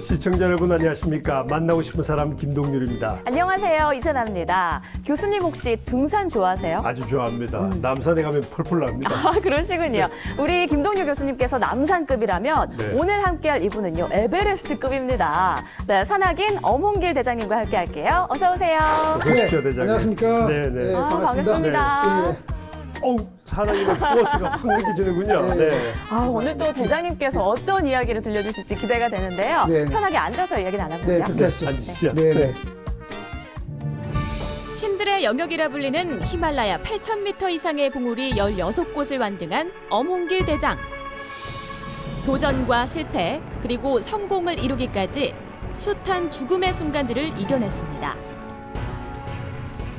시청자 여러분 안녕하십니까? 만나고 싶은 사람 김동률입니다. 안녕하세요. 이세나입니다. 교수님 혹시 등산 좋아하세요? 아주 좋아합니다. 남산에 가면 펄펄 납니다. 아, 그러시군요. 우리 김동률 교수님께서 남산급이라면 네. 오늘 함께할 이분은요, 에베레스트급입니다. 네, 산악인 엄홍길 대장님과 함께할게요. 어서 오세요. 어서 오십시오, 대장님. 안녕하십니까? 네, 네. 아, 반갑습니다. 반갑습니다. 어우, 사나이는 포스가 확 느껴지는군요. 네. 아, 오늘 또 대장님께서 어떤 이야기를 들려주실지 기대가 되는데요. 네. 편하게 앉아서 이야기 나눠보세요. 네, 그렇게 하시죠. 앉으시죠. 네, 네. 신들의 영역이라 불리는 히말라야 8,000m 이상의 봉우리 16곳을 완등한 엄홍길 대장. 도전과 실패, 그리고 성공을 이루기까지 숱한 죽음의 순간들을 이겨냈습니다.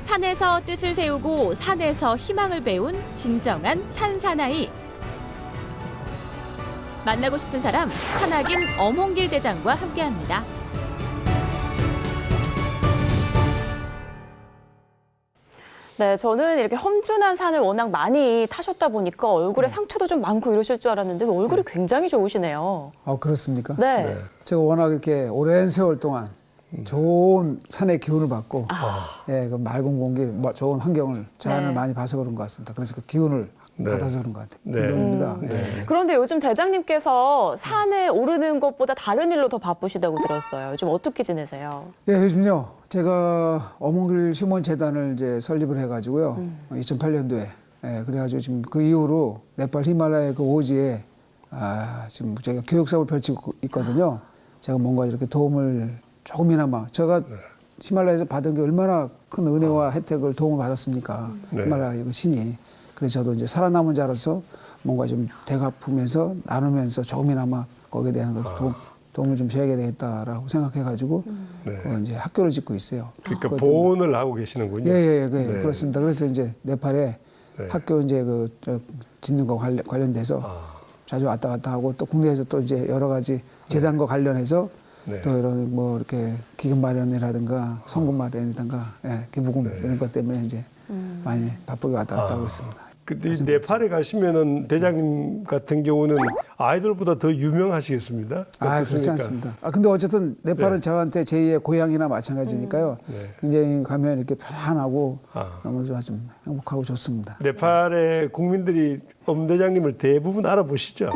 산에서 뜻을 세우고 산에서 희망을 배운 진정한 산사나이. 만나고 싶은 사람, 산악인 엄홍길 대장과 함께합니다. 네, 저는 이렇게 험준한 산을 워낙 많이 타셨다 보니까 얼굴에 상처도 좀 많고 이러실 줄 알았는데 얼굴이 굉장히 좋으시네요. 그렇습니까? 네. 제가 워낙 이렇게 오랜 세월 동안 좋은 산의 기운을 받고, 예, 그 맑은 공기, 좋은 환경을, 자연을 네. 많이 봐서 그런 것 같습니다. 그래서 그 기운을 네. 받아서 그런 것 같아요. 네. 김동입니다. 그런데 요즘 대장님께서 산에 오르는 것보다 다른 일로 더 바쁘시다고 들었어요. 요즘 어떻게 지내세요? 예, 요즘요, 제가 엄홍길 휴먼재단을 이제 설립을 해가지고요, 2008년도에. 예, 그래가지고 지금 그 이후로 네팔 히말라야 그 오지에, 지금 제가 교육사업을 펼치고 있거든요. 제가 뭔가 이렇게 도움을 조금이나마, 제가 히말라야에서 받은 게 얼마나 큰 은혜와 혜택을 도움을 받았습니까? 네. 히말라야 그 신이. 그래서 저도 이제 살아남은 자로서 뭔가 좀 대갚으면서 나누면서 조금이나마 거기에 대한 도움을 좀 줘야 되겠다라고 생각해가지고 네. 이제 학교를 짓고 있어요. 그러니까 그거 보온을 하고 계시는군요. 예, 네. 그렇습니다. 그래서 이제 네팔에 네. 학교 이제 짓는 거 관련돼서 자주 왔다 갔다 하고 또 국내에서 또 이제 여러 가지 재단과 관련해서 네. 또 이런 뭐 이렇게 기금 마련이라든가 성금 마련이라든가 기부금 이런 것 때문에 이제 많이 바쁘게 왔다 갔다 하고 있습니다. 근데 이 네팔에 가시면은 대장님 같은 경우는 아이돌보다 더 유명하시겠습니다. 그렇지 어떻습니까? 않습니다. 근데 어쨌든 네팔은 네. 저한테 제2의 고향이나 마찬가지니까요. 네. 굉장히 가면 이렇게 편안하고 아. 너무 좀 행복하고 좋습니다. 네팔의 국민들이 엄 대장님을 대부분 알아보시죠.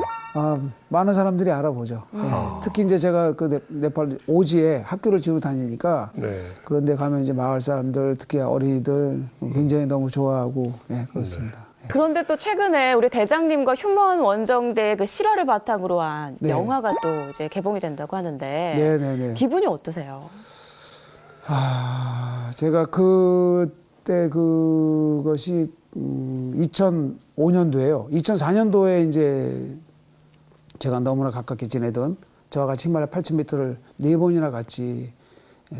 많은 사람들이 알아보죠. 예. 특히 이제 제가 그 네팔 오지에 학교를 지고 다니니까 네. 그런데 가면 이제 마을 사람들, 특히 어린이들 굉장히 너무 좋아하고 그렇습니다. 그런데 또 최근에 우리 대장님과 휴먼 원정대 그 실화를 바탕으로 한 네. 영화가 또 이제 개봉이 된다고 하는데 네네네. 기분이 어떠세요? 제가 그때 그것이 2005년도에요. 2004년도에 이제 제가 너무나 가깝게 지내던 저와 같이 히말라야 8,000m를 4번이나 같이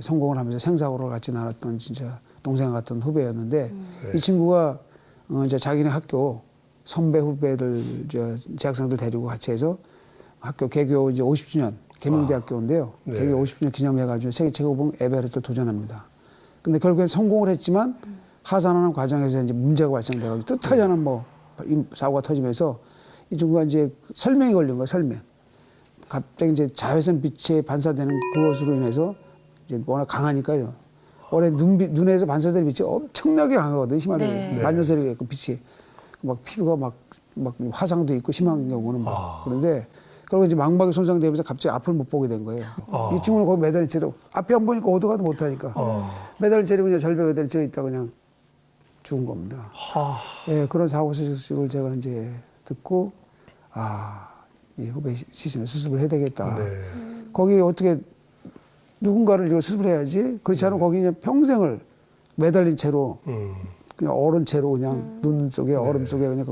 성공을 하면서 생사고를 같이 나눴던 진짜 동생 같은 후배였는데 이 친구가 이제 자기네 학교 선배 후배들 재학생들 데리고 같이 해서 학교 개교 이제 50주년 계명대학교인데요. 네. 개교 50주년 기념해가지고 세계 최고봉 에베레스트를 도전합니다. 근데 결국엔 성공을 했지만 하산하는 과정에서 이제 문제가 발생돼가지고 뜻하지 않은 뭐 사고가 터지면서 이 친구가 이제 설명이 걸린 거예요. 설명. 갑자기 이제 자외선 빛에 반사되는 그것으로 인해서 이제 워낙 강하니까요. 원래 눈에서 반사되는 빛이 엄청나게 강하거든요. 히말라야. 네. 만년설이 그 빛이 막 피부가 막 화상도 있고 심한 경우는 막 그런데 그리고 이제 망막이 손상되면서 갑자기 앞을 못 보게 된 거예요. 이 친구는 거기 매달린 채로 앞이 안 보니까 어디 가도 못 하니까 매달린 채로 그냥 절벽에 매달린 채로 있다가 그냥 죽은 겁니다. 예, 그런 사고 소식을 제가 이제 듣고 이 후배 시신을 수습을 해야 되겠다. 네. 거기 어떻게 누군가를 이거 수습해야지. 그렇지 않으면 거기 그냥 평생을 매달린 채로 그냥 얼은 채로 그냥 눈 속에 얼음 속에 그냥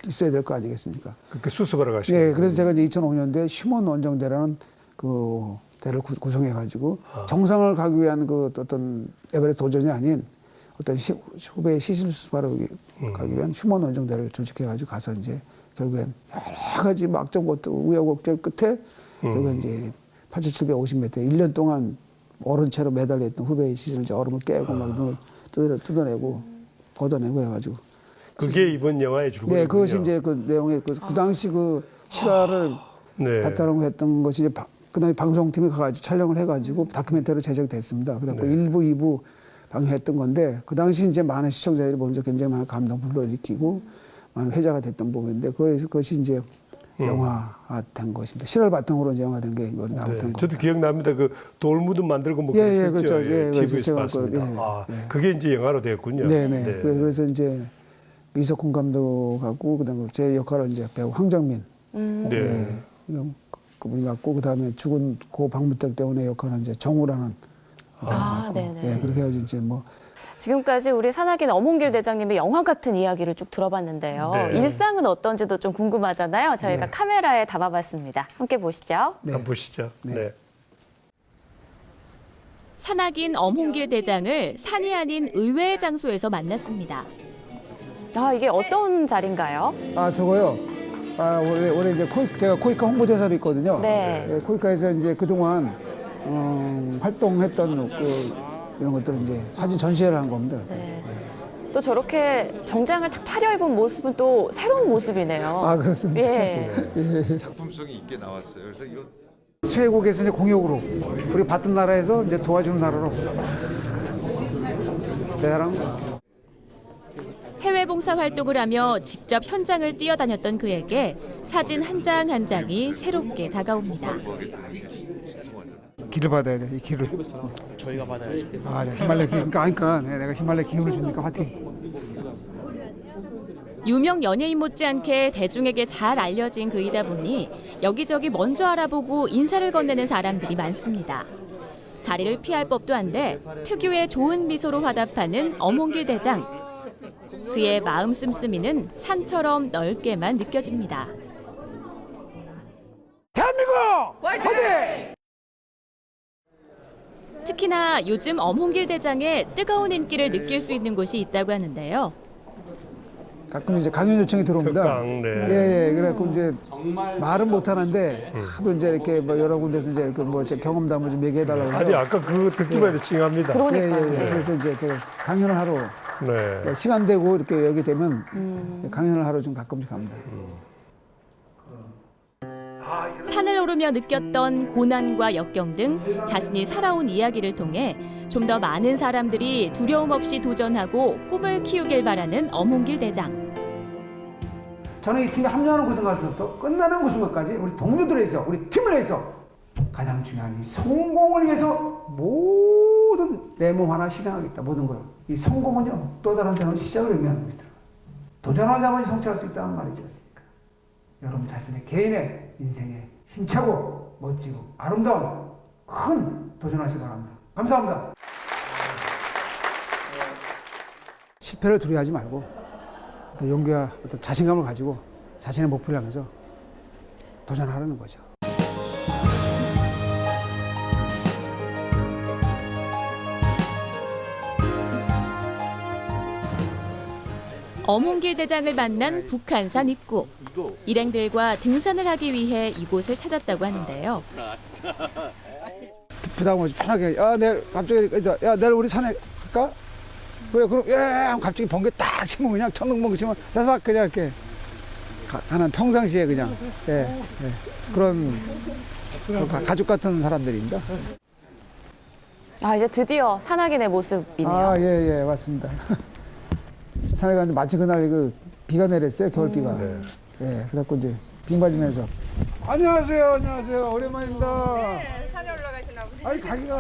있어야 될 거 아니겠습니까? 그렇게 수습하러 가시고. 예, 그래서 제가 이제 2005년도에 휴먼 원정대라는 그 대를 구성해가지고 정상을 가기 위한 그 어떤 에베레스트 도전이 아닌 어떤 후배의 시신 수습하러 가기 위한 휴먼 원정대를 조직해가지고 가서 이제 결국엔 여러 가지 막정것도 우여곡절 끝에 결국엔 이제 8,750m 1년 동안 얼은 채로 매달려 있던 후배의 시신을 이제 얼음을 깨고 막 눈을 뜯어내고 걷어내고 해가지고 그게 이번 영화의 줄거리군요. 네, 그것이 이제 그 내용의 그 당시 그 실화를 네. 바탕으로 했던 것이 이제 그다음에 방송팀이 가가지고 촬영을 해가지고 다큐멘터리로 제작됐습니다. 그래갖고 네. 1부, 2부 방영했던 건데 그 당시 이제 많은 시청자들이 먼저 굉장히 많은 감동 불러일으키고 많은 회자가 됐던 부분인데 그것이 이제 영화화된 것입니다. 실화를 바탕으로 이제 영화된 게 이번에 나왔던 겁니다. 저도 기억납니다. 그 돌무드 만들고 뭐 예, 예, 그랬었죠. 그렇죠. 예, TV에서 그렇죠. 봤습니다. 예, 아, 예. 그게 이제 영화로 되었군요. 네네. 그래서 이제 이석훈 감독하고 그다음에 제 역할은 이제 배우 황정민 네. 그분이 맡고 그다음에 죽은 고 박무택 때문에 역할은 이제 정우라는 네네. 예, 그렇게 해가지고 이제 뭐 지금까지 우리 산악인 엄홍길 대장님의 영화 같은 이야기를 쭉 들어봤는데요. 네. 일상은 어떤지도 좀 궁금하잖아요. 저희가 네. 카메라에 담아봤습니다. 함께 보시죠. 네. 한번 보시죠. 네. 산악인 엄홍길 대장을 산이 아닌 의외의 장소에서 만났습니다. 이게 어떤 자리인가요? 저거요. 올해 이제 제가 코이카 홍보대사로 있거든요. 네. 예, 코이카에서 이제 그동안 활동했던 이런 것들을 이제 사진 전시회를 한 겁니다. 네. 또 저렇게 정장을 탁 차려입은 모습은 또 새로운 모습이네요. 그렇습니다. 예. 작품성이 있게 나왔어요. 그래서 이거 수혜국에서 이제 공역으로 우리 받던 나라에서 이제 도와주는 나라로 대단한 거. 해외 봉사 활동을 하며 직접 현장을 뛰어다녔던 그에게 사진 한 장 한 장이 새롭게 다가옵니다. 길을 받아야 돼, 이 길을. 저희가 받아야죠. 히말라야 길. 그러니까 내가 히말라야 기운을 주니까 화이팅. 유명 연예인 못지않게 대중에게 잘 알려진 그이다 보니 여기저기 먼저 알아보고 인사를 건네는 사람들이 많습니다. 자리를 피할 법도 한데 특유의 좋은 미소로 화답하는 엄홍길 대장. 그의 마음 씀씀이는 산처럼 넓게만 느껴집니다. 대한민국 화이팅! 특히나 요즘 엄홍길 대장의 뜨거운 인기를 느낄 수 있는 곳이 있다고 하는데요. 가끔 이제 강연 요청이 들어옵니다. 특강, 네. 예, 그래갖고 이제 말은 못 하는데 하도 이제 이렇게 뭐 여러 군데서 이제 이렇게 뭐 제 경험담을 좀 얘기해달라고 아니 해서. 아까 그거 듣기만 해도 찡합니다. 그러니까요. 네. 그래서 이제 제가 강연을 하러 네. 시간 되고 이렇게 여기 되면 강연을 하러 좀 가끔씩 갑니다. 산을 오르며 느꼈던 고난과 역경 등 자신이 살아온 이야기를 통해 좀 더 많은 사람들이 두려움 없이 도전하고 꿈을 키우길 바라는 엄홍길 대장. 저는 이 팀에 합류하는 그 순간부터 끝나는 그 순간까지 우리 동료들에 있어, 우리 팀을 해서 가장 중요한 이 성공을 위해서 모든 내 몸 하나 희생하겠다, 모든 걸. 이 성공은요, 또 다른 새로운 시작을 의미하는 것이더라고요. 도전하는 자만이 성취할 수 있다는 말이지 않습니까? 여러분 자신의 개인의 인생에 힘차고 멋지고 아름다운 큰 도전하시기 바랍니다. 감사합니다. 실패를 두려워하지 말고 어떤 용기와 어떤 자신감을 가지고 자신의 목표를 향해서 도전하라는 거죠. 엄홍길 대장을 만난 북한산 입구. 일행들과 등산을 하기 위해 이곳을 찾았다고 하는데요. 부담 없이 편하게 내일 갑자기 내일 우리 산에 갈까? 그래 그럼 하면 갑자기 번개 딱 치면 그냥 천둥번개 치면 다삭 그냥 이렇게 가는 평상시에 그냥 그런 가족 같은 사람들입니다. 이제 드디어 산악인의 모습이네요. 예 맞습니다. 산에 갔는데 마치 그날 비가 내렸어요, 겨울비가. 예, 그래갖고 이제 비 맞으면서 안녕하세요 오랜만입니다. 산에 올라가시나 보네. 아니 가기가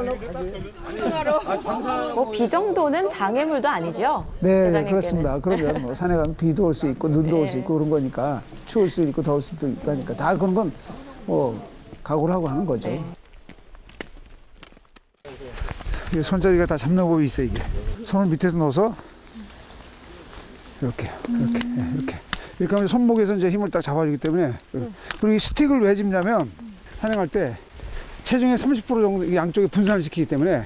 하려고 비 정도는 장애물도 아니죠? 네, 대장님께는. 그렇습니다. 그러면 뭐 산에 가면 비도 올 수 있고 눈도 올 수 있고 그런 거니까 추울 수 있고 더울 수도 있고 하니까 다 그런 건 뭐 각오를 하고 하는 거죠. 이게 손잡이가 다 잡는 법이 있어 이게. 손을 밑에서 넣어서 이렇게. 이렇게 하면 손목에서 이제 힘을 딱 잡아주기 때문에 그리고 이 스틱을 왜 짚냐면 산행할 때 체중의 30% 정도 양쪽에 분산을 시키기 때문에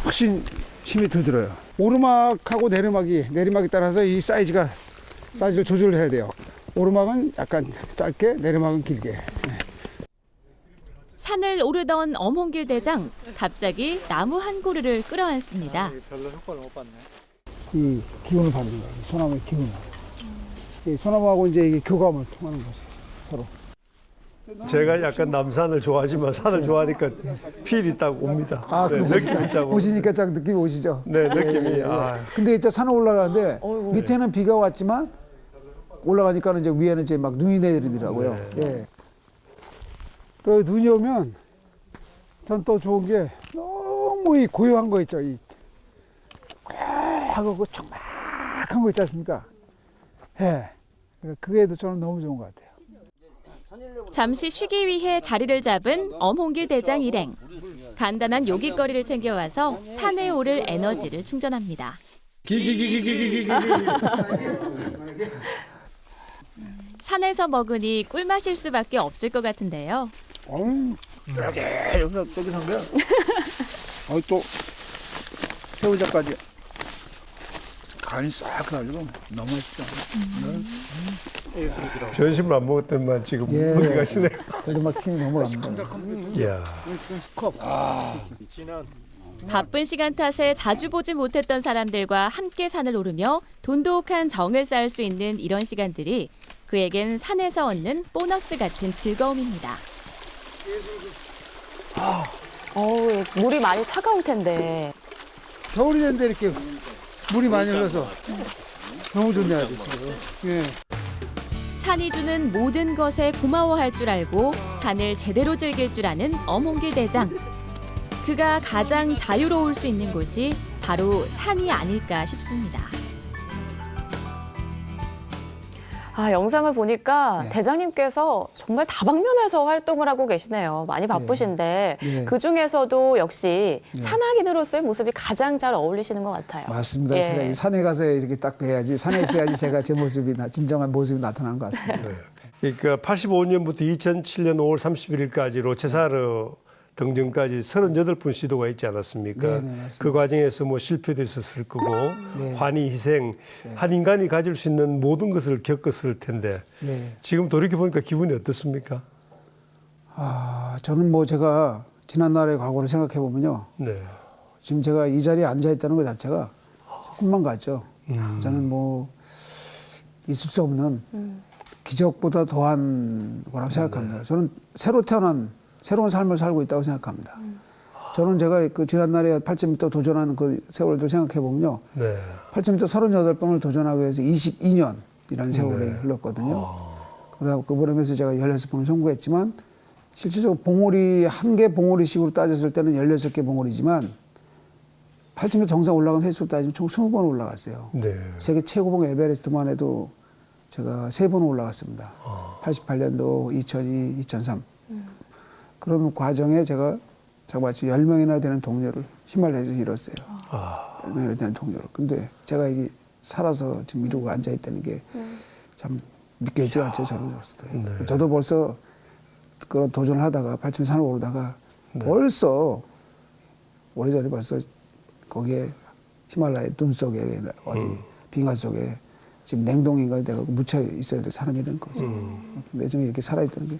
훨씬 힘이 더 들어요. 오르막하고 내리막에 따라서 이 사이즈를 조절을 해야 돼요. 오르막은 약간 짧게, 내리막은 길게. 산을 오르던 엄홍길 대장, 갑자기 나무 한 그루를 끌어안습니다. 별로 효과를 못 봤네. 이 기운을 받는 거예요. 소나무의 기운을. 이 소나무하고 이제 이게 교감을 통하는 거죠. 서로. 제가 약간 남산을 좋아하지만 산을 좋아하니까 필이 딱 옵니다. 아, 네, 느낌이 딱 보시니까 딱 느낌이 오시죠? 네, 느낌이. 아, 근데 이제 산에 올라가는데 어이구. 밑에는 비가 왔지만 올라가니까는 이제 위에는 이제 막 눈이 내리더라고요. 예. 또 눈이 오면 전 또 좋은 게 너무 이 고요한 거 있죠. 이 고요하고 촉박한 거 있지 않습니까? 예. 그게 저는 너무 좋은 것 같아요. 잠시 쉬기 위해 자리를 잡은 엄홍길 대장 일행. 간단한 요깃거리를 챙겨와서 산에 오를 에너지를 충전합니다. 산에서 먹으니 꿀맛일 수밖에 없을 것 같은데요. 여기서 한 거야. 또 새우젓까지 간이 싹 가지고 너무 맛있다. 전심을 안 먹었더니만 지금 예. 어디 가시네. 저도 막 침이 넘어갑니다. 이야. 바쁜 시간 탓에 자주 보지 못했던 사람들과 함께 산을 오르며 돈독한 정을 쌓을 수 있는 이런 시간들이 그에겐 산에서 얻는 보너스 같은 즐거움입니다. 어우, 물이 많이 차가울 텐데. 겨울이 됐는데 이렇게 물이 많이 흘러서 너무 좋네요, 지금. 예. 산이 주는 모든 것에 고마워할 줄 알고 산을 제대로 즐길 줄 아는 엄홍길 대장. 그가 가장 자유로울 수 있는 곳이 바로 산이 아닐까 싶습니다. 아, 영상을 보니까 네. 대장님께서 정말 다방면에서 활동을 하고 계시네요. 많이 바쁘신데 네. 그중에서도 역시 산악인으로서의 모습이 가장 잘 어울리시는 것 같아요. 맞습니다. 예. 제가 이 산에 가서 이렇게 딱 뵈야지, 산에 있어야지 제가 제 모습이, 진정한 모습이 나타나는 것 같습니다. 그러니까 85년부터 2007년 5월 31일까지 로체사르 등정까지 38분 시도가 있지 않았습니까? 네, 네, 맞습니다. 그 과정에서 뭐 실패도 있었을 거고 네. 환희, 희생, 한 인간이 가질 수 있는 모든 것을 겪었을 텐데 네. 지금 돌이켜보니까 기분이 어떻습니까? 저는 뭐 제가 지난날의 과거를 생각해 보면요. 네. 지금 제가 이 자리에 앉아 있다는 것 자체가 꿈만 같죠. 저는 뭐 있을 수 없는 기적보다 더한 거라고 생각합니다. 저는 새로 태어난 새로운 삶을 살고 있다고 생각합니다. 저는 제가 그 지난날에 8,000m 도전하는 그 세월들 생각해 보면요. 네. 8,000m 38번을 도전하기 위해서 22년이라는 세월이 흘렀거든요. 그래서 그보람에서 제가 16번을 성공했지만 실질적으로 봉우리 한 개 봉우리식으로 따졌을 때는 16개 봉우리지만 8,000m 정상 올라간 횟수로 따지면 총 20번 올라갔어요. 네. 세계 최고봉 에베레스트만 해도 제가 3번 올라갔습니다. 88년도, 2002, 2003. 그런 과정에 제가 마치 10명이나 되는 동료를 히말라야에서 잃었어요. 10명이나 되는 동료를. 근데 제가 이게 살아서 지금 이러고 앉아있다는 게 참 믿겨지지 않죠, 저로서도. 네. 저도 벌써 그런 도전을 하다가 8,000m 산을 오르다가 벌써 오래전에 벌써 거기에 히말라야 눈 속에 어디 빙하 속에 지금 냉동인간이 돼서 묻혀 있어야 될 사람이라는 거죠. 근데 좀 이렇게 살아있다는 게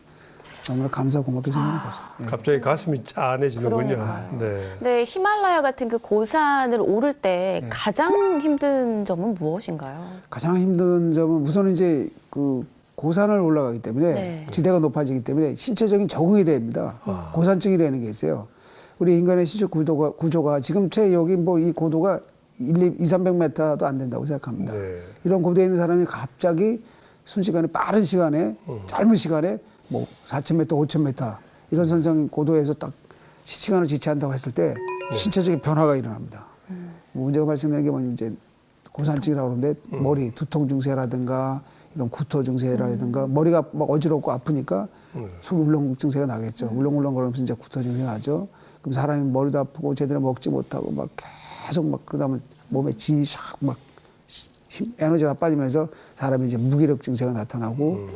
정말 감사하고 고맙게 생각하는 거죠. 예. 갑자기 가슴이 짠해지는군요. 그러니까요. 네. 네, 히말라야 같은 그 고산을 오를 때 가장 힘든 점은 무엇인가요? 가장 힘든 점은 우선 이제 그 고산을 올라가기 때문에 네. 지대가 높아지기 때문에 신체적인 적응이 됩니다. 고산증이라는 게 있어요. 우리 인간의 신체 구조가 지금 제 여기 뭐 이 고도가 200-300m도 안 된다고 생각합니다. 네. 이런 고도에 있는 사람이 갑자기 순식간에 빠른 시간에 짧은 시간에 뭐 4,000m, 5,000m 이런 선상 고도에서 딱 시간을 지체한다고 했을 때 신체적인 변화가 일어납니다. 문제가 발생되는 게 뭐냐면 이제 고산증이라고 그러는데 머리 두통 증세라든가 이런 구토 증세라든가 머리가 막 어지럽고 아프니까 속 울렁 증세가 나겠죠. 울렁울렁 거리면서 이제 구토 증세가 나죠. 그럼 사람이 머리도 아프고 제대로 먹지 못하고 막 계속 막 그러다 몸에 진이 샥막 에너지가 빠지면서 사람이 이제 무기력 증세가 나타나고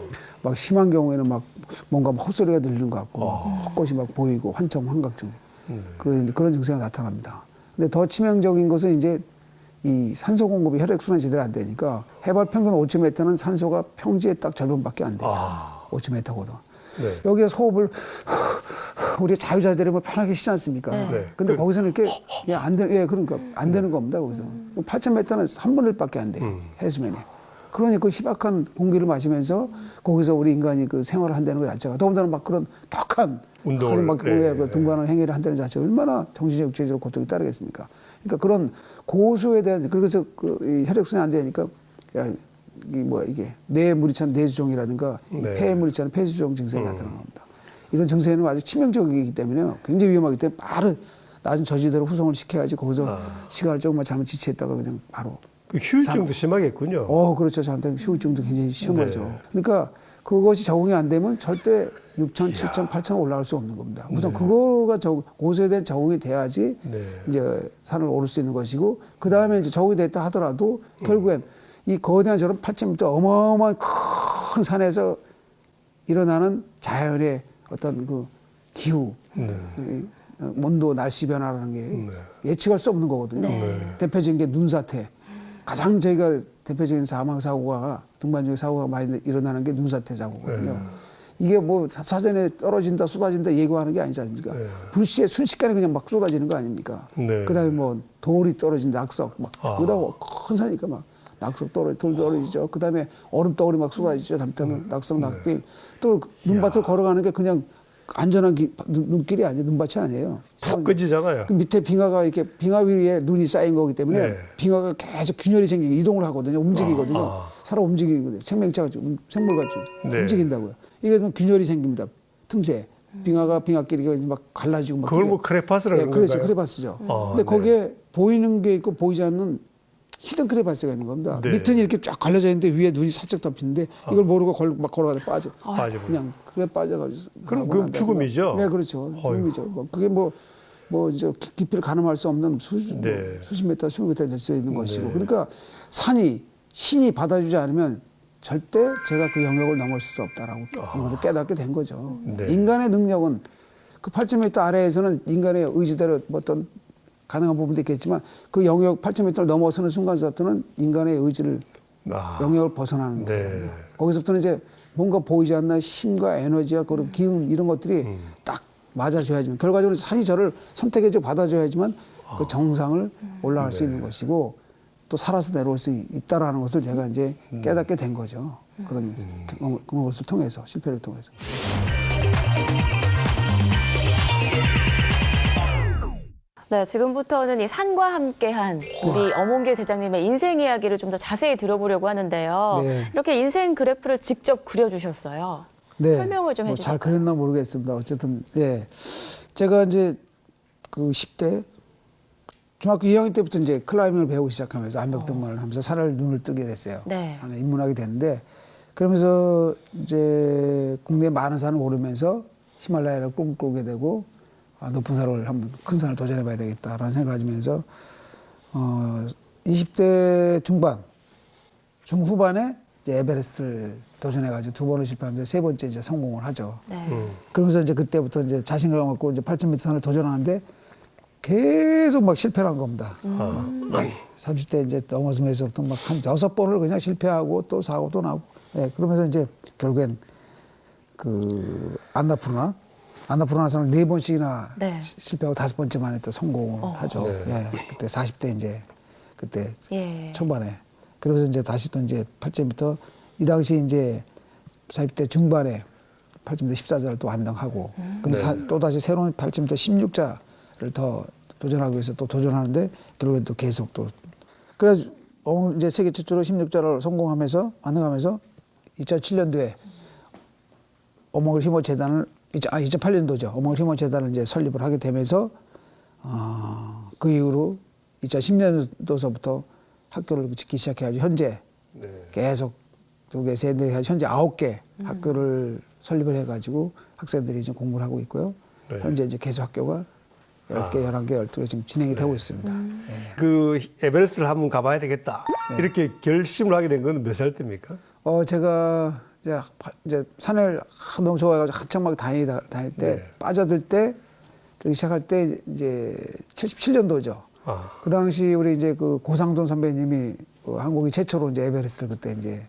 막 심한 경우에는 막 뭔가 헛소리가 들리는 것 같고 헛것이 막 보이고 환각 증세 그런 증세가 나타납니다. 근데 더 치명적인 것은 이제 이 산소 공급이 혈액순환이 제대로 안 되니까 해발 평균 5,000m는 산소가 평지에 딱 절반밖에 안 돼요. 5,000m고도. 네. 여기에 호흡을 우리가 자유자재로 뭐 편하게 쉬지 않습니까? 네. 근데 거기서는 이렇게 안 되는, 그러니까 안 되는 겁니다. 거기서 8,000m는 3분의 1밖에 안 돼요. 해수면에. 그러니 그 희박한 공기를 마시면서 거기서 우리 인간이 그 생활을 한다는 것 자체가 더군다나 막 그런 격한 운동을, 막 네, 그 등반을 행위를 한다는 자체가 얼마나 정신적 육체적으로 고통이 따르겠습니까? 그러니까 그런 고소에 대한 그래서 그 혈액순환이 안 되니까 야, 이게 뇌물이 차는 뇌수종이라든가 네. 폐물이 차는 폐수종 증세가 나타나는 겁니다. 이런 증세는 아주 치명적이기 때문에 굉장히 위험하기 때문에 바로 낮은 저지대로 후송을 시켜야지 거기서 시간을 조금만 잘못 지체했다가 그냥 바로 그 휴유증도 심하겠군요. 그렇죠. 잘못하면 휴유증도 굉장히 심하죠. 네. 그러니까 그것이 적응이 안 되면 절대 6천, 7천, 8천 올라갈 수 없는 겁니다. 우선 그거가 고소에 대한 적응이 돼야지 네. 이제 산을 오를 수 있는 것이고 그 다음에 이제 적응이 됐다 하더라도 결국엔 이 거대한 저런 8,000m 어마어마한 큰 산에서 일어나는 자연의 어떤 그 기후, 이 온도, 날씨 변화라는 게 예측할 수 없는 거거든요. 대표적인 게 눈사태. 가장 저희가 대표적인 사망 사고가 등반 중에 사고가 많이 일어나는 게 눈사태 사고거든요. 이게 뭐 사전에 떨어진다, 쏟아진다 예고하는 게 아니지 않습니까? 불시에 순식간에 그냥 막 쏟아지는 거 아닙니까? 네. 그다음에 뭐 돌이 떨어진다, 낙석 막 그다음 큰 산이니까 막 낙석 돌 떨어지죠. 그다음에 얼음 덩어리 막 쏟아지죠. 잘못하면 낙석, 낙비. 또 눈밭을 걸어가는 게 그냥 안전한 눈길이 아니에요. 눈밭이 아니에요. 푹 꺼지잖아요. 그 밑에 빙하가 이렇게 빙하 위에 눈이 쌓인 거기 때문에 네. 빙하가 계속 균열이 생기고 이동을 하거든요. 움직이거든요. 살아 움직이거든요. 생명체가 생물같이 네. 움직인다고요. 이게 되면 균열이 생깁니다. 틈새. 빙하끼리 막 갈라지고 막. 그걸 뭐 크레파스라고 그러는 그렇죠. 건가요? 크레파스죠. 아, 근데 네. 거기에 보이는 게 있고 보이지 않는 히든 크레파스가 있는 겁니다. 네. 밑은 이렇게 쫙 갈려져 있는데 위에 눈이 살짝 덮이는데 이걸 모르고 막 걸어가다 빠져. 빠져버려. 그냥 그게 빠져가지고. 그럼 가고 난 그건 죽음이죠? 다음에. 네, 그렇죠. 죽음이죠. 뭐 그게 뭐 이제 깊이를 가늠할 수 없는 네. 수십 미터, 수백 미터 될 수 있는 것이고. 그러니까 신이 받아주지 않으면 절대 제가 그 영역을 넘을 수 없다라고 이것을 깨닫게 된 거죠. 네. 인간의 능력은 그 8,000m 아래에서는 인간의 의지대로 뭐 어떤 가능한 부분도 있겠지만 그 영역 8,000m를 넘어서는 순간부터는 인간의 의지를 영역을 벗어나는 네. 거예요. 거기서부터는 이제 뭔가 보이지 않는 힘과 에너지와 그런 기운 이런 것들이 딱 맞아줘야지만 결과적으로 산이 저를 선택해줘 받아줘야지만 그 정상을 올라갈 수 있는 것이고 또 살아서 내려올 수 있다라는 것을 제가 이제 깨닫게 된 거죠. 그런 것을 통해서 실패를 통해서. 네, 지금부터는 이 산과 함께한 우리 엄원길 대장님의 인생 이야기를 좀 더 자세히 들어보려고 하는데요. 네. 이렇게 인생 그래프를 직접 그려주셨어요. 네. 설명을 좀 뭐 해주세요. 잘 그렸나 모르겠습니다. 어쨌든 예, 제가 이제 그 10대 중학교 2학년 때부터 이제 클라이밍을 배우기 시작하면서 암벽 등반을 하면서 산을 눈을 뜨게 됐어요. 네. 산에 입문하게 됐는데 그러면서 이제 국내 많은 산을 오르면서 히말라야를 꿈꾸게 되고 높은 산을 한번 큰 산을 도전해봐야 되겠다라는 생각을 가지면서 20대 중반 중후반에 이제 에베레스트를 도전해가지고 2번을 실패하면서 3번째 이제 성공을 하죠. 네. 그러면서 이제 그때부터 이제 자신감을 갖고 이제 8,000m 산을 도전하는데 계속 막 실패를 한 겁니다. 막 30대 이제 넘어서면서부터 막 한 6번을 그냥 실패하고 또 사고 또 나고. 예, 그러면서 이제 결국엔 그 안나푸르나 산을 4번씩이나 네. 실패하고 5번째 만에 또 성공을 하죠. 네. 예, 그때 40대 이제 그때 예. 초반에. 그러면서 이제 다시 또 이제 8,000m 이 당시 이제 40대 중반에 8,000m 14자를 또 완등하고 그럼 또 다시 새로운 8,000m 16자를 더 도전하기 위해서 또 도전하는데 결국엔 또 계속 또 그래서 이제 세계 최초로 16자를 성공하면서 완등하면서 2007년도에 어몽길 휘모 재단을 2008년도죠. 어몽길 휘모 재단을 이제 설립을 하게 되면서 그 이후로 2010년도서부터 학교를 짓기 시작해가지고 현재 계속 2개, 3개, 현재 9개 학교를 설립을 해가지고 학생들이 지금 공부를 하고 있고요. 네. 현재 이제 개수 학교가 10개, 11개, 12개 지금 진행이 되고 있습니다. 예. 그 에베레스트를 한번 가봐야 되겠다. 이렇게 결심을 하게 된 건 몇 살 때입니까? 제가 이제 산을 너무 좋아해가지고 한창 막 다닐 때 네. 빠져들 때 들기 시작할 때 이제 77년도죠. 그 당시 우리 이제 그 고상돈 선배님이 그 한국이 최초로 이제 에베레스트를 그때 이제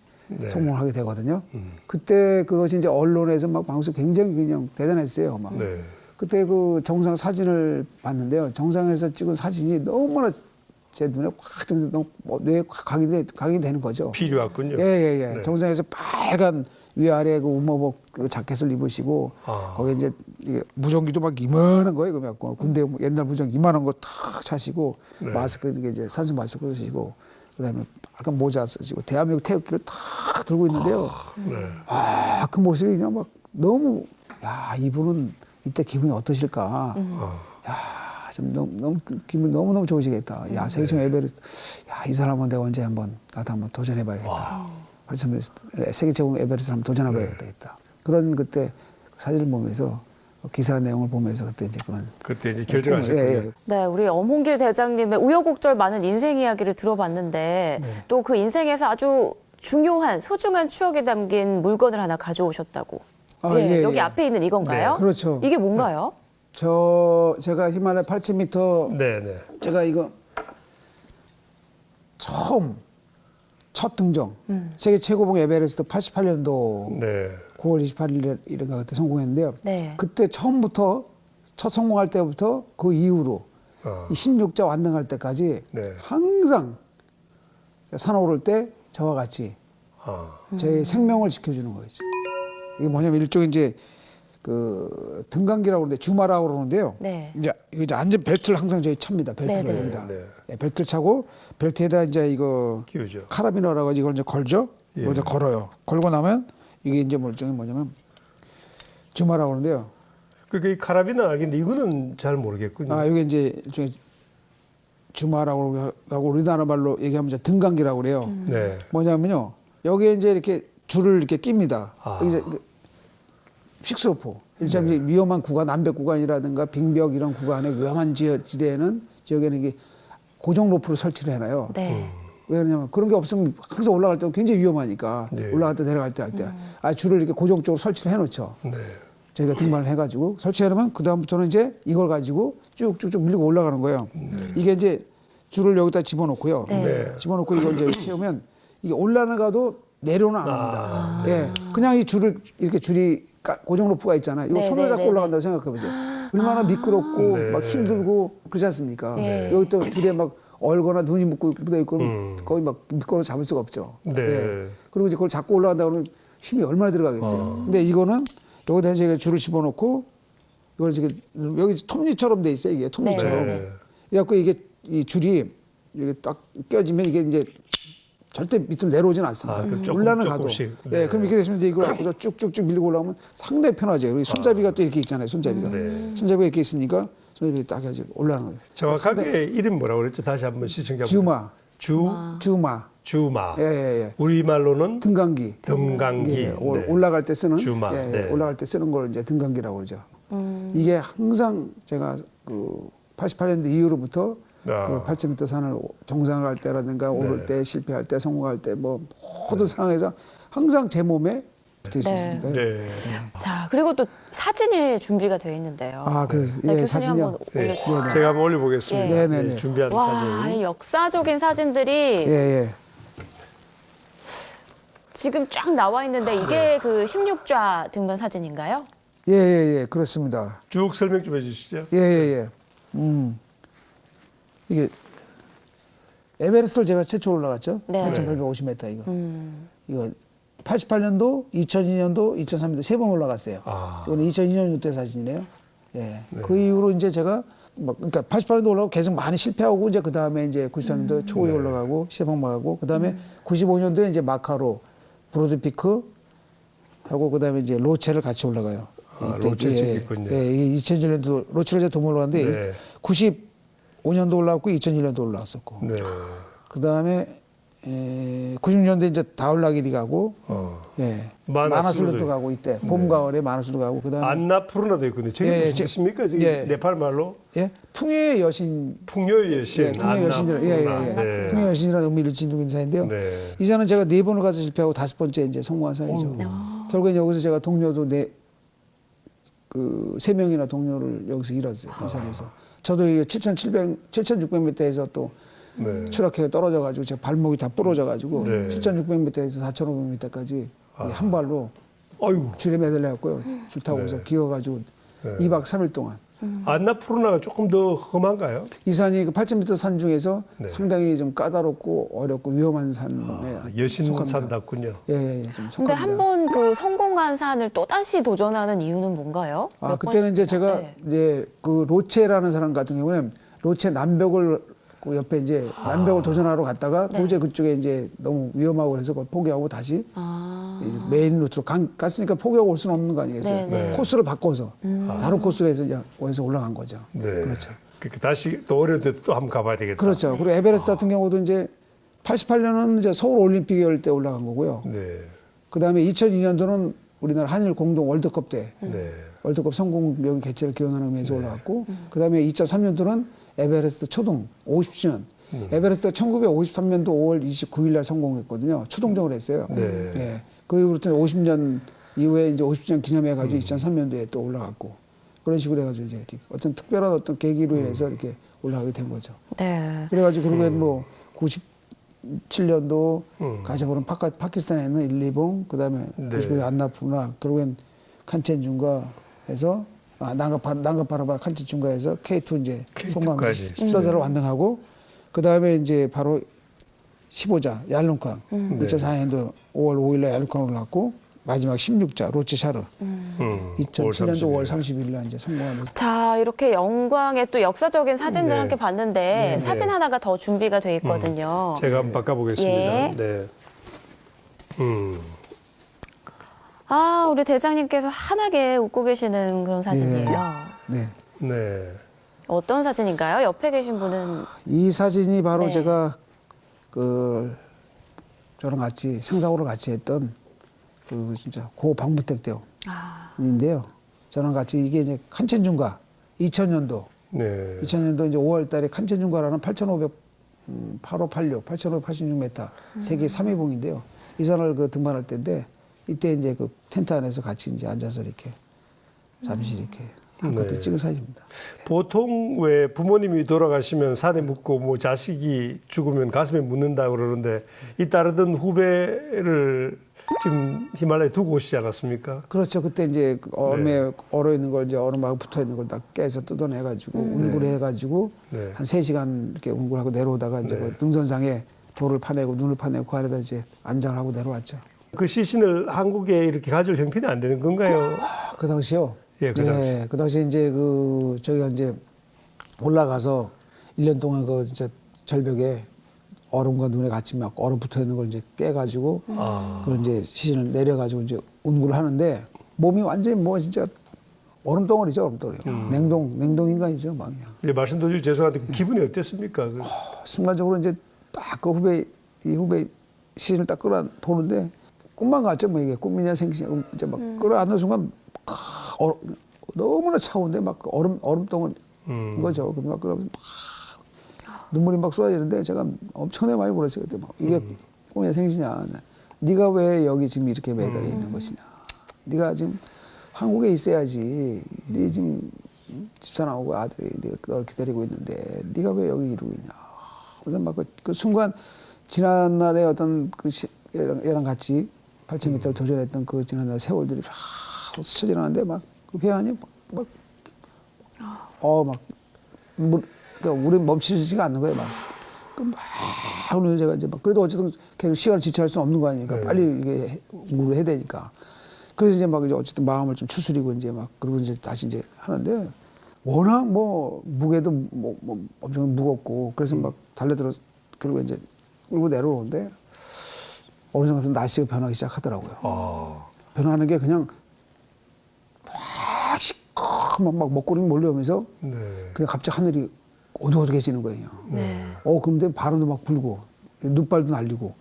성공을 하게 되거든요. 그때 그것이 이제 언론에서 막 방송 굉장히 그냥 대단했어요. 막. 네. 그때 그 정상 사진을 봤는데요. 정상에서 찍은 사진이 너무나 제 눈에 확 좀 너무 뇌에 각이 되는 거죠. 필요했군요. 예. 네. 정상에서 빨간 위아래 그 우모복 그 자켓을 입으시고 거기에 이제 이게 무전기도 막 이만한 거예요. 그래갖고 군대 옛날 무전기 이만한 거 탁 차시고 마스크 이게 이제 산소 마스크 쓰시고 그다음에 빨간 모자 쓰시고 대한민국 태극기를 탁 들고 있는데요. 그 모습이 그냥 막 너무 야 이분은 이때 기분이 어떠실까. 야, 좀 너무 기분 너무 좋으시겠다. 야, 세계적 에베레스트. 야, 이 사람은 내가 언제 나도 한번 도전해봐야겠다. 세계 최고 에베레스트 한번 도전해봐야겠다. 그런 그때 사진을 보면서 기사 내용을 보면서 그때 이제 결정하셨군요. 예. 네, 우리 엄홍길 대장님의 우여곡절 많은 인생 이야기를 들어봤는데 또 그 인생에서 아주 중요한 소중한 추억이 담긴 물건을 하나 가져오셨다고. 여기 앞에 있는 이건가요? 네, 그렇죠. 이게 뭔가요? 제가 히말라야 8,000m 네. 제가 이거 첫 등정 세계 최고봉 에베레스트 88년도 네. 9월 28일인가 그때 성공했는데요. 네. 그때 처음부터 첫 성공할 때부터 그 이후로 이 16자 완등할 때까지 네. 항상 산 오를 때 저와 같이 제 생명을 지켜주는 거였죠. 이게 뭐냐면 일종의 이제 그 등강기라고 그러는데 주마라고 그러는데요. 네. 이제 안전 벨트를 항상 저희 찹니다. 벨트를 네, 네. 여기다. 네. 예, 벨트를 차고 벨트에다 이제 이거 끼우죠. 카라비너라고 하지 이걸 이제 걸죠. 예. 이걸 이제 걸어요. 걸고 나면 이게 이제 뭐냐면 주마라고 그러는데요. 그게 카라비나 알겠는데 이거는 잘 모르겠군요. 이게 이제 일종의 주마라고 하고 우리나라 말로 얘기하면 이제 등강기라고 그래요. 네. 뭐냐면요. 여기에 이제 이렇게 줄을 이렇게 낍니다. 여기 이제 픽스오프. 일단 이제 위험한 구간, 남백 구간이라든가 빙벽 이런 구간에 위험한 지대에는 지역에는 이게 고정 로프를 설치를 해놔요. 네. 왜 그러냐면 그런 게 없으면 항상 올라갈 때 굉장히 위험하니까 네. 올라갈 때 내려갈 때 할 때 줄을 이렇게 고정적으로 설치를 해놓죠. 네. 저희가 등반을 해가지고 설치해놓으면 그 다음부터는 이제 이걸 가지고 쭉쭉쭉 밀고 올라가는 거예요. 이게 이제 줄을 여기다 집어넣고요. 네. 집어넣고 이걸 이제 채우면 이게 올라가도 내려는 안 옵니다. 예, 그냥 이 줄을 이렇게 줄이 고정 로프가 있잖아요. 이거 네, 손으로 네, 잡고 네, 올라간다고 생각해 보세요. 얼마나 미끄럽고 네. 막 힘들고 그렇지 않습니까? 네. 여기 또 줄에 막 얼거나 눈이 묻어 있고 거의 막 미끄러워 잡을 수가 없죠. 네. 예. 그리고 이제 그걸 잡고 올라간다 그러면 힘이 얼마나 들어가겠어요. 근데 이거는 여기다 제가 줄을 집어넣고 이걸 지금 여기 톱니처럼 돼 있어요. 이게 톱니처럼. 네. 그래갖고 이게 이 줄이 이렇게 딱 껴지면 이게 이제 절대 밑으로 내려오진 않습니다. 올라는 가도. 조금씩. 예, 네. 그럼 이렇게 되시면 이제 이걸 갖고서 쭉쭉쭉 밀고 올라오면 상당히 편하죠. 그리고 손잡이가 또 이렇게 있잖아요. 손잡이가. 손잡이가 이렇게 있으니까 손잡이 딱 해서 올라가는 거예요. 정확하게 이름 뭐라고 그랬죠? 다시 한번 시청자. 주마. 주마. 예. 우리말로는 등강기. 등강기. 예, 네. 올라갈 때 쓰는 주마. 예, 네. 올라갈 때 쓰는 걸 이제 등강기라고 그러죠. 이게 항상 제가 그 88년도 이후로부터 그 8,000m 산을 정상을 갈 때라든가 오를 때 실패할 때 성공할 때 뭐 모든 상황에서 항상 제 몸에 붙어 있었으니까요. 네. 자, 그리고 또 사진이 준비가 되어 있는데요. 그래서 네, 예, 교수님 사진이요. 한번 네. 올려주세요. 제가 한번 올려보겠습니다. 네, 네, 네. 준비한 와, 사진. 이 역사적인 사진들이 예. 지금 쫙 나와 있는데 이게 그 16좌 등반 사진인가요? 예, 그렇습니다. 쭉 설명 좀 해주시죠. 예. 이게 에베레스트를 제가 최초 올라갔죠. 네. 8,850m 이거. 이거 88년도, 2002년도, 2003년도 세 번 올라갔어요. 이거는 2002년 때 사진이네요. 예. 그 이후로 이제 제가 그러니까 88년도 올라가고 계속 많이 실패하고 이제 그 다음에 이제 93년도 초에 올라가고 시범하고 그 다음에 95년도에 이제 마카로, 브로드피크 하고 그 다음에 이제 로체를 같이 올라가요. 로체 있군요. 이게 2001년도 로체를 제가 도움 올라갔는데 네. 95년도 올라갔고 2001년도 올라갔었고 네. 그 다음에 96년도에 이제 다울라기리 가고 마나슬루도 가고 이때 봄 가을에 마나슬루 가고 그 다음에 안나푸르나도 있군요. 저게 무슨 뜻입니까? 저게 네팔 말로 풍요의 여신. 풍요의 여신. 풍요의 여신이라는 네. 풍요의 여신이라는 의미를 지니고 있는 사인데요. 네. 이 산은 제가 4번을 가서 실패하고 5번째 이제 성공한 사이죠. 결국엔 여기서 제가 동료도 3명이나 동료를 여기서 잃었어요. 이 산에서. 저도 7,600m에서 또 추락해 떨어져가지고 제 발목이 다 부러져가지고 7,600m에서 4,500m까지 한 발로 아이고. 줄에 매달려갖고요. 줄 타고서 기어가지고 2박 3일 동안 안나푸르나가 조금 더 험한가요? 이 산이 그 8,000m 산 중에서 네. 상당히 좀 까다롭고 어렵고 위험한 산에 여신산답군요. 예, 좀 속합니다. 근데 한 번 그 성공한 산을 또 다시 도전하는 이유는 뭔가요? 몇 그때는 이제 제가 네. 이제 그 로체라는 사람 같은 경우는 로체 남벽을 그 옆에 이제 남벽을 도전하러 갔다가 네. 도저히 그쪽에 이제 너무 위험하고 해서 그걸 포기하고 다시 이 메인 루트로 갔으니까 포기하고 올 수는 없는 거 아니겠어요? 네, 네. 코스를 바꿔서 다른 코스로 해서 이제 어디서 올라간 거죠. 네. 그렇죠. 그러니까 다시 또 어려운 데도 또 한번 가봐야 되겠다. 그렇죠. 그리고 에베레스트 같은 경우도 이제 88년은 이제 서울 올림픽 열 때 올라간 거고요. 네. 그 다음에 2002년도는 우리나라 한일 공동 월드컵 때 네. 월드컵 성공명 개최를 기원하는 의미에서 올라갔고, 그 다음에 2003년도는 에베레스트 초동 50주년. 에베레스트가 1953년도 5월 29일 날 성공했거든요. 초동적으로 했어요. 네. 예. 그 이후부터는 50년 이후에 이제 50주년 기념해가지고 2003년도에 또 올라갔고, 그런 식으로 해가지고 이제 이렇게 어떤 특별한 어떤 계기로 인해서 이렇게 올라가게 된 거죠. 네. 그래가지고 그러면 뭐 97년도 가져보는 파키스탄에 있는 일리봉, 그 다음에 네. 95년 안나푸르나, 결국엔 칸첸중가 해서 난가파라바 칸첸중가에서 K2 이제 K2까지. 14자를 완등하고, 그 다음에 이제 바로 15자 얄룽캉 2004년도 5월 5일날 얄룽캉 올라갔고, 마지막 16자 로체샤르 2007년도 5월 30일 날 이제 성공하면서. 자, 이렇게 영광의 또 역사적인 사진들 네. 함께 봤는데 사진 하나가 더 준비가 돼 있거든요. 제가 한번 바꿔보겠습니다. 예. 네. 아, 우리 대장님께서 환하게 웃고 계시는 그런 사진이에요. 네. 네. 어떤 사진인가요? 옆에 계신 분은 이 사진이 바로 네. 제가 그 저랑 같이 생사고를 같이 했던 그 진짜 고 방부택 대원인데요. 저랑 같이 이게 이제 칸첸중가 2000년도 네. 2000년도 이제 5월달에 칸첸중가라는 8586m 세계 3위봉인데요. 이 산을 그 등반할 때인데 이때 이제 그 텐트 안에서 같이 이제 앉아서 이렇게 잠시 이렇게 한 것도 찍은 사진입니다. 보통 왜 부모님이 돌아가시면 산에 묻고 뭐 자식이 죽으면 가슴에 묻는다 그러는데 이 따르던 후배를 지금 히말라야에 두고 오시지 않았습니까? 그렇죠. 그때 이제 얼음에 얼어 있는 걸 이제 얼음하고 붙어 있는 걸 다 깨서 뜯어내가지고 운구를 해가지고 네. 한 3시간 이렇게 운구하고 내려오다가 이제 그 능선상에 돌을 파내고 눈을 파내고 그 아래다 이제 안장을 하고 내려왔죠. 그 시신을 한국에 이렇게 가져올 형편이 안 되는 건가요? 그 당시요. 예, 그 당시. 그 당시에 이제 그 저희가 이제 올라가서 1년 동안 그 진짜 절벽에 얼음과 눈에 같이 막 얼음 붙어 있는 걸 이제 깨가지고 그걸 이제 시신을 내려가지고 이제 운구를 하는데 몸이 완전히 뭐 진짜 얼음 덩어리죠, 얼음 덩어리. 냉동 인간이죠, 막 그냥. 예, 말씀 도중에 죄송한데 기분이 어땠습니까? 순간적으로 이제 딱 그 후배 시신을 딱 끌어 보는데 꿈만 같죠, 뭐 이게 꿈이냐 생시냐 이제 막 끌어안는 순간 너무나 차가운데 막 얼음 덩어리 인 거죠. 그막 그러면 막 눈물이 막 쏟아지는데 제가 엄청나게 많이 울었어요. 그때 막 이게 꿈이냐 생시냐. 네가 왜 여기 지금 이렇게 매달려 있는 것이냐. 네가 지금 한국에 있어야지. 네 지금 집사람하고 아들이 널 기다리고 있는데 네가 왜 여기 이러고 있냐. 그래서 막 그 순간 지난날에 어떤 그 얘랑 같이 8,000m를 도전했던 그 지난날 세월들이 막 스쳐 지나가는데 막 그 배 안이 막 그러니까 우리 멈추지가 않는 거예요, 막. 막 오늘 제가 이제 막 그래도 어쨌든 계속 시간을 지체할 수는 없는 거 아닙니까? 빨리 이게 공부를 해야 되니까. 그래서 이제 막 이제 어쨌든 마음을 좀 추스리고 이제 막 그러고 이제 다시 이제 하는데 워낙 뭐 무게도 뭐 엄청 무겁고 그래서 막 달려들어서 그리고 이제 끌고 내려오는데 어느 순간 날씨가 변하기 시작하더라고요. 변하는 게 그냥 막 시커먼 막 먹구름이 몰려오면서 네. 그냥 갑자기 하늘이 어두워지는 거예요. 네. 근데 바람도 막 불고 눈발도 날리고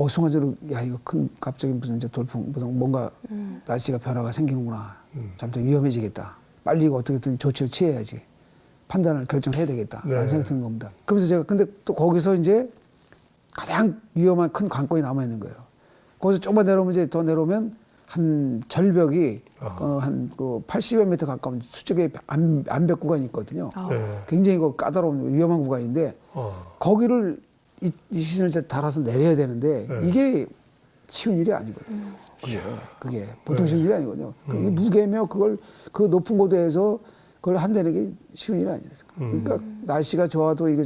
순간적으로 야 이거 갑자기 무슨 이제 돌풍 뭔가 날씨가 변화가 생기는구나. 잠깐 위험해지겠다. 빨리 이거 어떻게든 조치를 취해야지. 판단을 결정해야 되겠다. 라는 네. 생각이 드는 겁니다. 그러면서 제가 근데 또 거기서 이제 가장 위험한 큰 관건이 남아 있는 거예요. 거기서 조금만 내려오면 이제 더 내려오면 한 절벽이 한 그 80여 미터 가까운 수직의 암벽 구간이 있거든요. 네. 굉장히 그 까다로운 위험한 구간인데 거기를 이 시신을 달아서 내려야 되는데 이게 쉬운 일이 아니거든요. 그게 보통 쉬운 일이 아니거든요. 이 무게며 그걸 그 높은 고도에서 그걸 한다는 게 쉬운 일이 아니에요. 그러니까 날씨가 좋아도 이게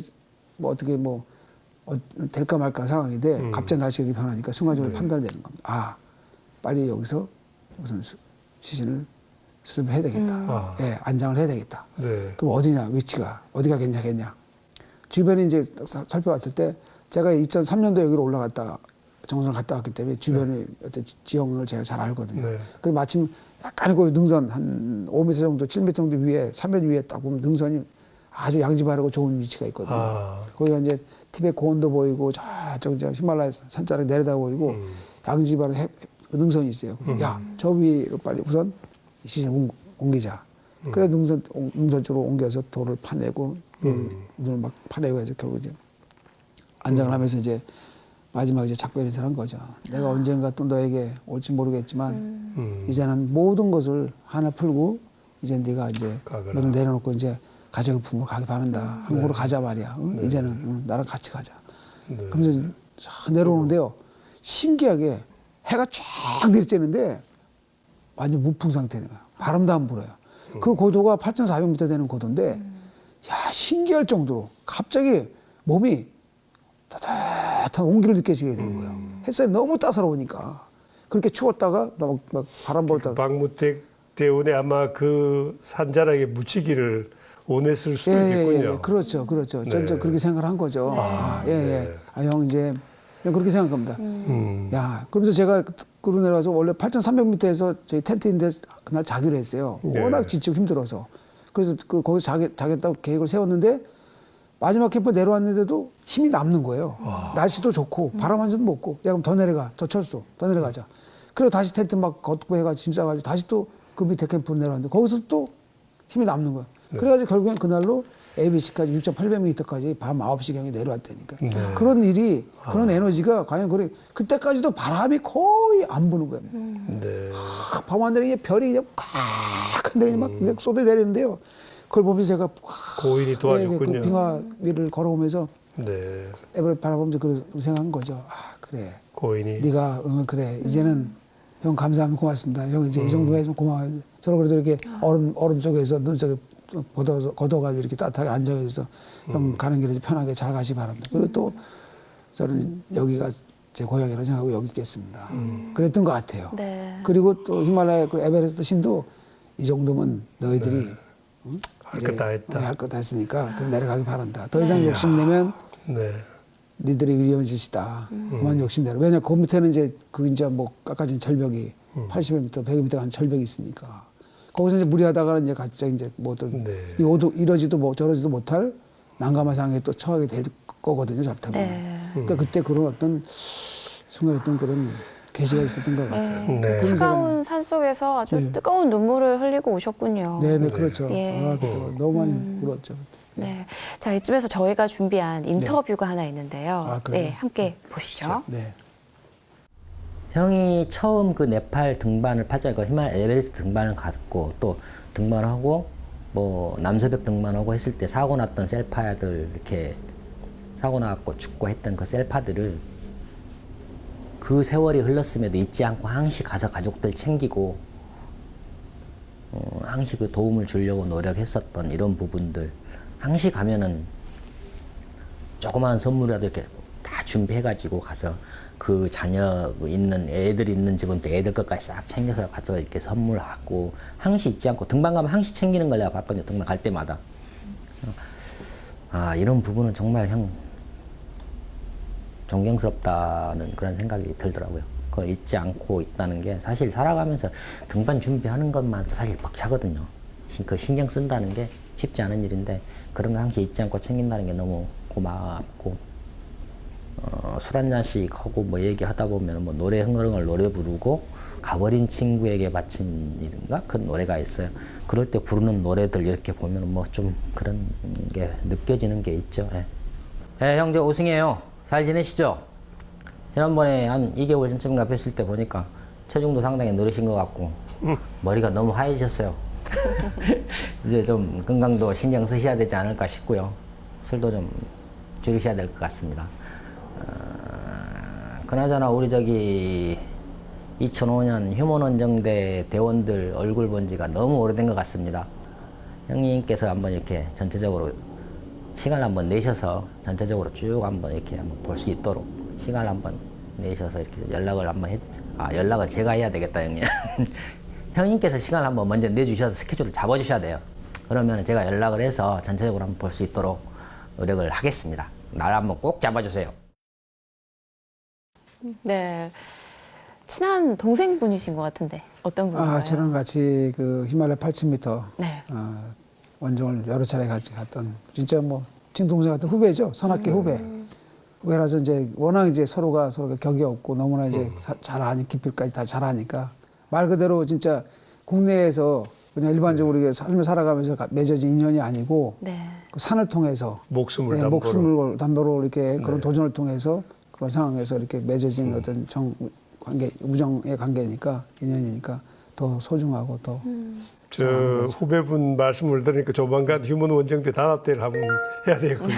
뭐 어떻게 될까 말까 상황인데 갑자기 날씨가 변하니까 순간적으로 판단되는 겁니다. 아, 빨리 여기서 우선 시신을 수습해야 되겠다. 예, 안장을 해야 되겠다. 네. 그럼 어디냐, 위치가 어디가 괜찮겠냐. 주변에 이제 살펴봤을 때 제가 2003년도 여기로 올라갔다 정선을 갔다 왔기 때문에 주변의 어떤 지형을 제가 잘 알거든요. 네. 그 마침 약간 그 능선 한 5m 정도, 7m 정도 위에 3m 위에 딱 보면 능선이 아주 양지바르고 좋은 위치가 있거든요. 거기가 이제 티베트 고원도 보이고 저쪽 히말라야 산자락 내려다 보이고 양지바르 능선이 있어요. 야, 저 위로 빨리 우선 시신 옮기자. 그래 능선 쪽으로 옮겨서 돌을 파내고 눈을 막 파내고 해서 결국 이제 안장을 하면서 이제 마지막 이제 작별 인사를 한 거죠. 내가 언젠가 또 너에게 올지 모르겠지만 이제는 모든 것을 하나 풀고 이제 네가 이제 너를 내려놓고 이제 가족의 품으로 가기 바란다. 한국으로 가자 말이야. 이제는 나랑 같이 가자. 그러면서 쫙 내려오는데요. 신기하게 해가 쫙 내리쬐는데 완전 무풍 상태인 거야. 바람도 안 불어요. 그 고도가 8,400m 되는 고도인데 야, 신기할 정도로 갑자기 몸이 따뜻한 온기를 느껴지게 되는 거예요. 햇살이 너무 따사로우니까. 그렇게 추웠다가 막 바람 불다가. 박무택 대원에 아마 그 산자락에 묻히기를 원했을 수도 있겠군요. 그렇죠. 네. 전 그렇게 생각을 한 거죠. 네. 형 이제 그렇게 생각한 겁니다. 야, 그러면서 제가 그로 내려가서 원래 8,300m에서 저희 텐트인데 그날 자기로 했어요. 워낙 지치고 힘들어서. 그래서 거기서 자겠다고 계획을 세웠는데 마지막 캠프 내려왔는데도 힘이 남는 거예요. 날씨도 좋고 바람 한 잔도 먹고 야 그럼 더 내려가. 더 철수. 더 내려가자. 그리고 다시 텐트 막 걷고 해가지고 짐 싸가지고 다시 또 그 밑에 캠프로 내려왔는데 거기서 또 힘이 남는 거예요. 그래가지고 결국엔 그날로 ABC까지 6,800m까지 밤 9시경에 내려왔다니까. 그런 일이, 그런 에너지가 과연 그때까지도 바람이 거의 안 부는 거예요. 밤하늘에 별이 그냥 콱한데 막 그냥 쏟아 내리는데요. 그걸 보면서 제가 고인이 도와줬군요. 그 빙하 위를 걸어오면서 네. 앱을 바라보면서 그런 생각한 거죠. 아, 그래. 고인이. 네가 그래. 이제는 형 감사하면 고맙습니다. 형 이제 이 정도 해서 고마워요. 저는 그래도 이렇게 얼음 속에서 눈 속에 걷어가지고 이렇게 따뜻하게 앉아있어서 형 가는 길에 편하게 잘 가시 바랍니다. 그리고 또 저는 여기가 제 고향이라고 생각하고 여기 있겠습니다. 그랬던 것 같아요. 네. 그리고 또 히말라야 그 에베레스트 신도 이 정도면 너희들이 할 것 다 했다. 할 것 다 했으니까 그냥 내려가기 바란다. 더 이상 욕심내면 네. 니들이 위험한 짓이다. 그만 욕심내라. 왜냐, 그 밑에는 이제 깎아진 절벽이 80m, 100m 가는 절벽이 있으니까. 거기서 이제 무리하다가 이제 갑자기 이제 이러지도 저러지도 못할 난감한 상황에 또 처하게 될 거거든요, 잡다가. 그러니까 그때 그런 어떤 순간했던 그런 계시가 있었던 것 같아요. 네. 차가운 산 속에서 아주 뜨거운 눈물을 흘리고 오셨군요. 네, 그렇죠. 예. 너무 많이 울었죠. 네. 자, 이쯤에서 저희가 준비한 인터뷰가 하나 있는데요. 그래요? 네, 함께 보시죠. 네. 형이 처음 그 네팔 등반을 그 히말라야 에베레스트 등반을 갔고 또 등반하고 남서벽 등반하고 했을 때 사고 났던 셀파들 이렇게 사고 나갖고 죽고 했던 그 셀파들을 그 세월이 흘렀음에도 잊지 않고 항시 가서 가족들 챙기고 항시 그 도움을 주려고 노력했었던 이런 부분들 항시 가면은 조그마한 선물이라도 이렇게 다 준비해가지고 가서 그 자녀 있는 애들 있는 집은 또 애들 것까지 싹 챙겨서 가서 이렇게 선물하고 항시 잊지 않고 등반 가면 항시 챙기는 걸 내가 봤거든요. 등반 갈 때마다. 아, 이런 부분은 정말 형 존경스럽다는 그런 생각이 들더라고요. 그걸 잊지 않고 있다는 게 사실 살아가면서 등반 준비하는 것만도 사실 벅차거든요. 그 신경 쓴다는 게 쉽지 않은 일인데 그런 거 항시 잊지 않고 챙긴다는 게 너무 고맙고 술 한 잔씩 하고 얘기하다 보면 노래 흥얼흥얼 노래 부르고 가버린 친구에게 바친 일인가 그 노래가 있어요. 그럴 때 부르는 노래들 이렇게 보면 좀 그런 게 느껴지는 게 있죠. 예, 형 저 우승이에요. 잘 지내시죠? 지난번에 한 2개월 전쯤인가 뵀을 때 보니까 체중도 상당히 늘으신 것 같고 머리가 너무 하얘지셨어요. 이제 좀 건강도 신경 쓰셔야 되지 않을까 싶고요. 술도 좀 줄이셔야 될 것 같습니다. 그나저나 우리 2005년 휴먼원정대 대원들 얼굴 본 지가 너무 오래된 것 같습니다. 형님께서 한번 이렇게 전체적으로 시간을 한번 내셔서 전체적으로 쭉 한번 이렇게 한번 볼 수 있도록 시간을 한번 내셔서 이렇게 연락을 한번 연락은 제가 해야 되겠다, 형님. 형님께서 시간을 한번 먼저 내주셔서 스케줄을 잡아주셔야 돼요. 그러면 제가 연락을 해서 전체적으로 한번 볼 수 있도록 노력을 하겠습니다. 날 한번 꼭 잡아주세요. 네. 친한 동생분이신 것 같은데 어떤 분인가요? 아, 저랑 같이 그 히말라야 8,000m 네. 원정을 여러 차례 같이 갔던 진짜 뭐 친동생 같은 후배죠. 선학계 후배라서 이제 워낙 이제 서로가 격이 없고 너무나 이제 잘 아니 깊이까지 다 잘 아니까 말 그대로 진짜 국내에서 그냥 일반적으로 이게 삶을 살아가면서 맺어진 인연이 아니고 네. 그 산을 통해서 목숨을 네, 담보로. 목숨을 담보로 이렇게 그런 도전을 통해서 그런 상황에서 이렇게 맺어진 어떤 관계, 우정의 관계니까 인연이니까 더 소중하고 더 저 후배분 말씀을 들으니까 조만간 휴먼 원정대 단합대를 한번 해야 되겠군요.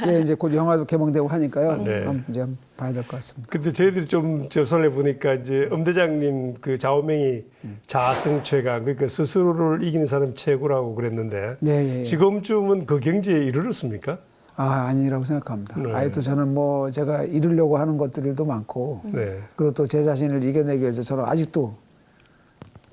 예, 이제 곧 영화도 개봉되고 하니까요. 네. 이제 한번 봐야 될 것 같습니다. 근데 저희들이 좀 저설해 보니까 이제 대장님 그 좌우명이 자승최강 그러니까 스스로를 이기는 사람 최고라고 그랬는데 네, 예. 지금쯤은 그 경지에 이르렀습니까? 아, 아니라고 생각합니다. 네. 아예 또 저는 뭐 제가 이루려고 하는 것들도 많고 네. 그리고 또 제 자신을 이겨내기 위해서 저는 아직도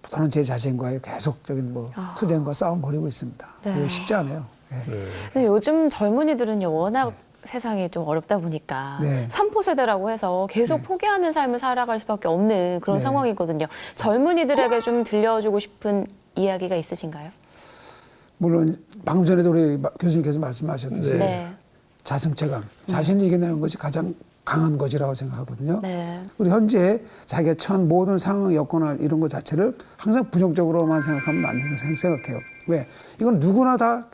저는 제 자신과의 계속적인 뭐 투쟁과 싸움 벌이고 있습니다. 네. 그게 쉽지 않아요. 예. 네. 근데 요즘 젊은이들은요 워낙 세상이 좀 어렵다 보니까 네. 삼포 세대라고 해서 계속 포기하는 삶을 살아갈 수밖에 없는 그런 네. 상황이거든요. 젊은이들에게 좀 들려주고 싶은 이야기가 있으신가요? 물론 방금 전에도 우리 교수님께서 말씀하셨듯이 네. 자승체감, 자신을 이겨내는 것이 가장 강한 것이라고 생각하거든요. 네. 우리 현재 자기가 처한 모든 상황, 여건 이런 것 자체를 항상 부정적으로만 생각하면 안 된다고 생각해요. 왜? 이건 누구나 다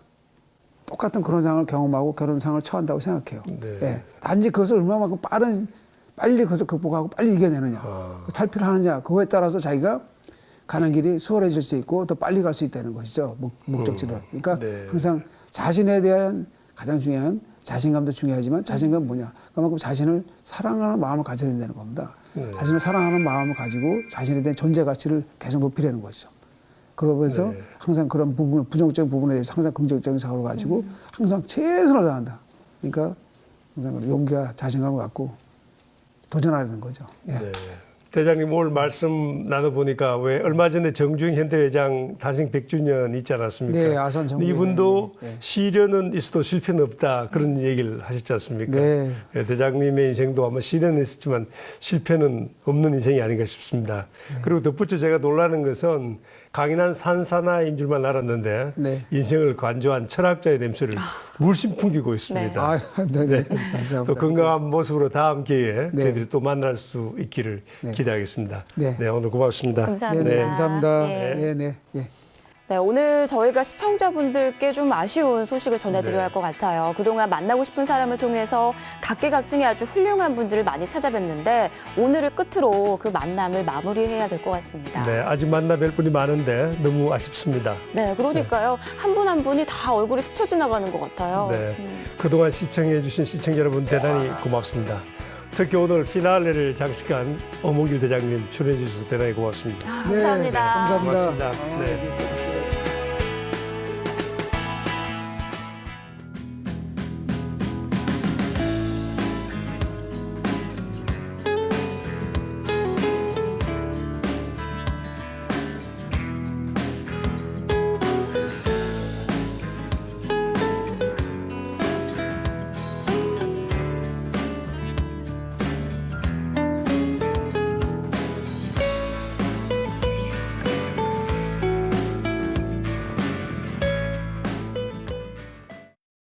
똑같은 그런 상황을 경험하고 그런 상황을 처한다고 생각해요. 네. 예. 단지 그것을 얼마만큼 빨리 그것을 극복하고 빨리 이겨내느냐, 탈피를 하느냐, 그거에 따라서 자기가 가는 길이 수월해질 수 있고 더 빨리 갈 수 있다는 것이죠. 목적지를. 그러니까 네. 항상 자신에 대한 가장 중요한 자신감도 중요하지만 자신감은 뭐냐? 그만큼 자신을 사랑하는 마음을 가져야 된다는 겁니다. 자신을 사랑하는 마음을 가지고 자신에 대한 존재 가치를 계속 높이려는 것이죠. 그러면서 항상 그런 부분, 부정적인 부분에 대해서 항상 긍정적인 사고를 가지고 항상 최선을 다한다. 그러니까 항상 용기와 자신감을 갖고 도전하려는 거죠. 예. 네. 대장님 오늘 말씀 나눠보니까 왜 얼마 전에 정주영 현대회장 탄생 100주년 있지 않았습니까? 네, 아산 정주영 이분도 네. 시련은 있어도 실패는 없다 그런 얘기를 하셨지 않습니까? 네. 예, 대장님의 인생도 아마 시련은 있었지만 실패는 없는 인생이 아닌가 싶습니다. 그리고 덧붙여 제가 놀라는 것은 강인한 산사나이인 줄만 알았는데 네. 인생을 관조한 철학자의 냄새를 물씬 풍기고 있습니다. 아, 네네. 감사합니다. 또 건강한 모습으로 다음 기회에 네. 저희들이 또 만날 수 있기를 기대하겠습니다. 네. 네, 오늘 고맙습니다. 감사합니다. 네, 감사합니다. 네. 네, 네. 예. 네, 오늘 저희가 시청자분들께 좀 아쉬운 소식을 전해드려야 네. 할 것 같아요. 그동안 만나고 싶은 사람을 통해서 각계각층의 아주 훌륭한 분들을 많이 찾아뵀는데 오늘을 끝으로 그 만남을 마무리해야 될 것 같습니다. 네, 아직 만나뵐 분이 많은데 너무 아쉽습니다. 네, 그러니까요. 한 분 한 분이 다 얼굴이 스쳐 지나가는 것 같아요. 네, 그동안 시청해주신 시청자 여러분 대단히 고맙습니다. 특히 오늘 피날레를 장식한 어몽길 대장님 출연해 주셔서 대단히 고맙습니다. 감사합니다. 감사합니다. 고맙습니다. 네.